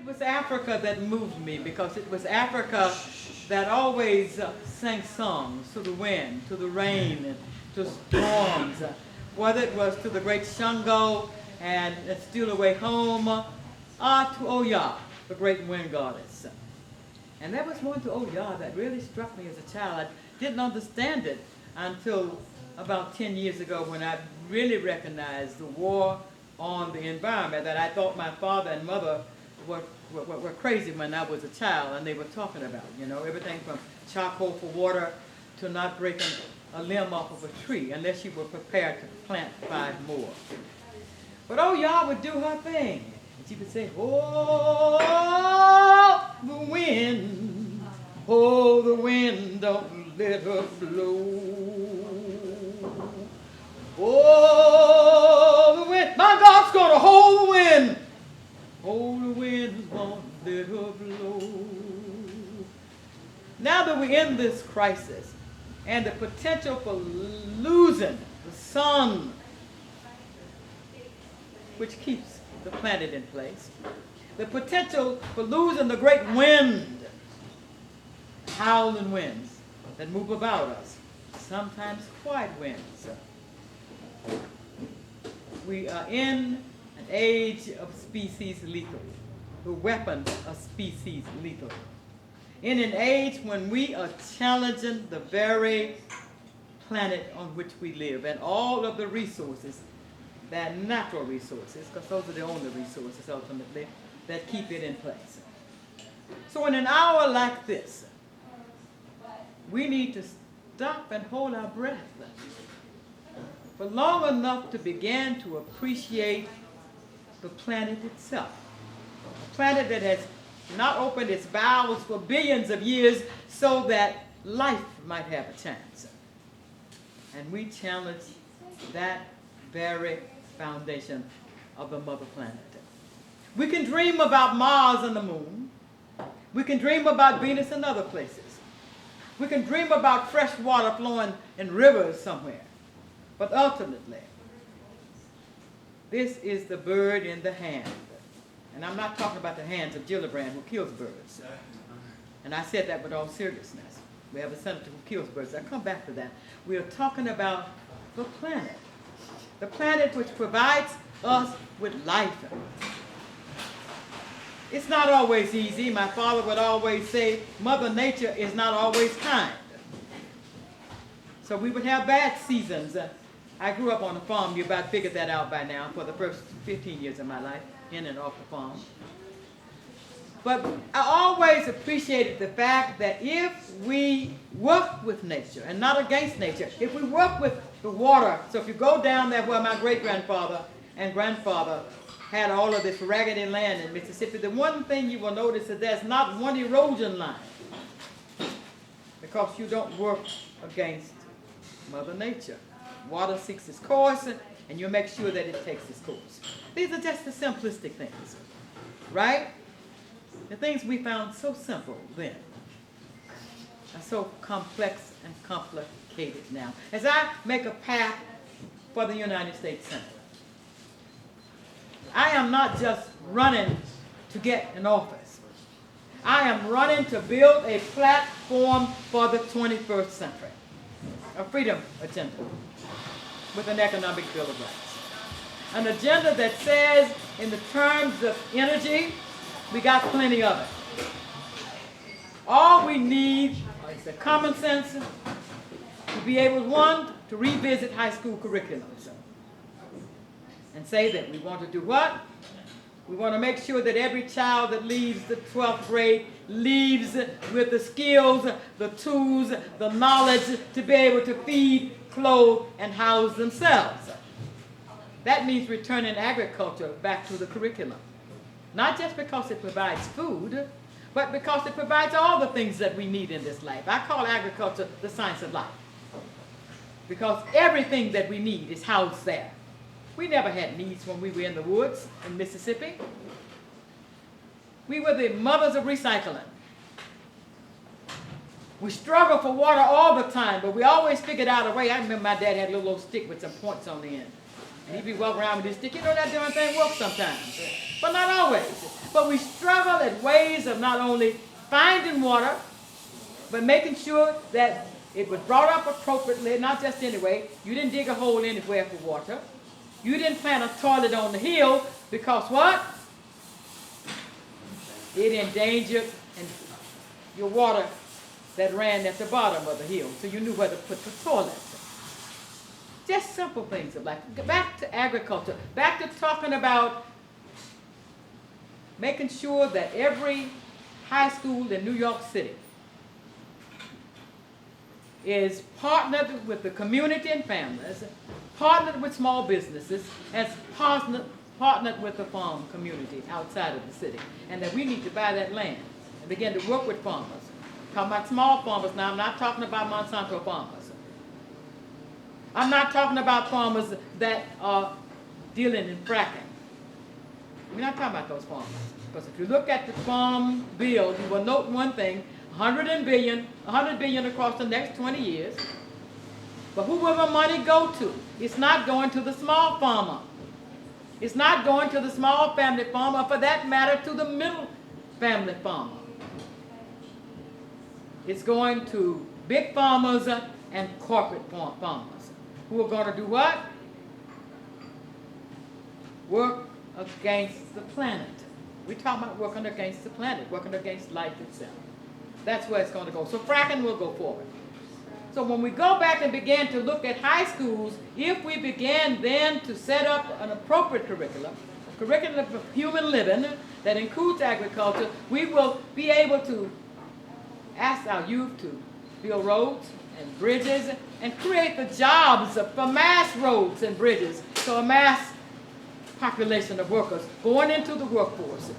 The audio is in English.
It was Africa that moved me because it was Africa that always sang songs to the wind, to the rain, and to storms. Whether it was to the great Shango and Steal Away Home, or to Oya, the great wind goddess. And there was one to Oya that really struck me as a child. I didn't understand it until about 10 years ago when I really recognized the war on the environment, that I thought my father and mother were crazy when I was a child, and they were talking about, you know, everything from charcoal for water to not breaking a limb off of a tree unless you were prepared to plant 5 more. But Oya would do her thing. And she would say, oh, the wind, don't let her blow. Oh, the wind, my God's going to hold the wind. Hold the wind, won't let her blow. Now that we're in this crisis and the potential for losing the sun, which keeps the planet in place, the potential for losing the great wind, howling winds that move about us, sometimes quiet winds. We are in an age of species lethal, the weapons of species lethal. In an age when we are challenging the very planet on which we live and all of the resources, that natural resources, because those are the only resources ultimately that keep it in place. So in an hour like this, we need to stop and hold our breath for long enough to begin to appreciate the planet itself. A planet that has not opened its bowels for billions of years so that life might have a chance. And we challenge that very foundation of the mother planet. We can dream about Mars and the moon. We can dream about Venus and other places. We can dream about fresh water flowing in rivers somewhere. But ultimately, this is the bird in the hand. And I'm not talking about the hands of Gillibrand who kills birds. And I said that with all seriousness. We have a senator who kills birds. I'll come back to that. We are talking about the planet. The planet which provides us with life. It's not always easy. My father would always say, Mother Nature is not always kind. So we would have bad seasons. I grew up on a farm. You about figured that out by now for the first 15 years of my life, in and off the farm. But I always appreciated the fact that if we work with nature and not against nature, if we work with the water, so if you go down there where my great-grandfather and grandfather had all of this raggedy land in Mississippi, the one thing you will notice is there's not one erosion line because you don't work against Mother Nature. Water seeks its course, and you make sure that it takes its course. These are just the simplistic things, right? The things we found so simple then are so complex and complicated now. As I make a path for the United States Senate, I am not just running to get an office. I am running to build a platform for the 21st century, a freedom agenda with an economic bill of rights. An agenda that says, in the terms of energy, we got plenty of it. All we need is the common sense to be able, one, to revisit high school curriculums and say that we want to do what? We want to make sure that every child that leaves the 12th grade leaves with the skills, the tools, the knowledge to be able to feed, clothe, and house themselves. That means returning agriculture back to the curriculum. Not just because it provides food, but because it provides all the things that we need in this life. I call agriculture the science of life, because everything that we need is housed there. We never had needs when we were in the woods in Mississippi. We were the mothers of recycling. We struggled for water all the time, but we always figured out a way. I remember my dad had a little old stick with some points on the end. And he'd be walking around with his stick. You know that darn thing works sometimes, but not always. but we struggle at ways of not only finding water, but making sure that it was brought up appropriately, not just anyway. You didn't dig a hole anywhere for water. You didn't plant a toilet on the hill because what? It endangered your water that ran at the bottom of the hill, so you knew where to put the toilet. Just simple things of life. Back to agriculture. Back to talking about making sure that every high school in New York City is partnered with the community and families, partnered with small businesses, and partnered with the farm community outside of the city. And that we need to buy that land and begin to work with farmers. Talking about small farmers now, I'm not talking about Monsanto farmers. I'm not talking about farmers that are dealing in fracking. We're not talking about those farmers. Because if you look at the farm bill, you will note one thing, 100 billion across the next 20 years. But who will the money go to? It's not going to the small farmer. It's not going to the small family farmer, or for that matter, to the middle family farmer. It's going to big farmers and corporate farmers who are going to do what? Work against the planet. We're talking about working against the planet, working against life itself. That's where it's going to go. So fracking will go forward. So when we go back and begin to look at high schools, if we begin then to set up an appropriate curriculum, a curriculum of human living that includes agriculture, we will be able to ask our youth to build roads and bridges and create the jobs for mass roads and bridges, so a mass population of workers going into the workforce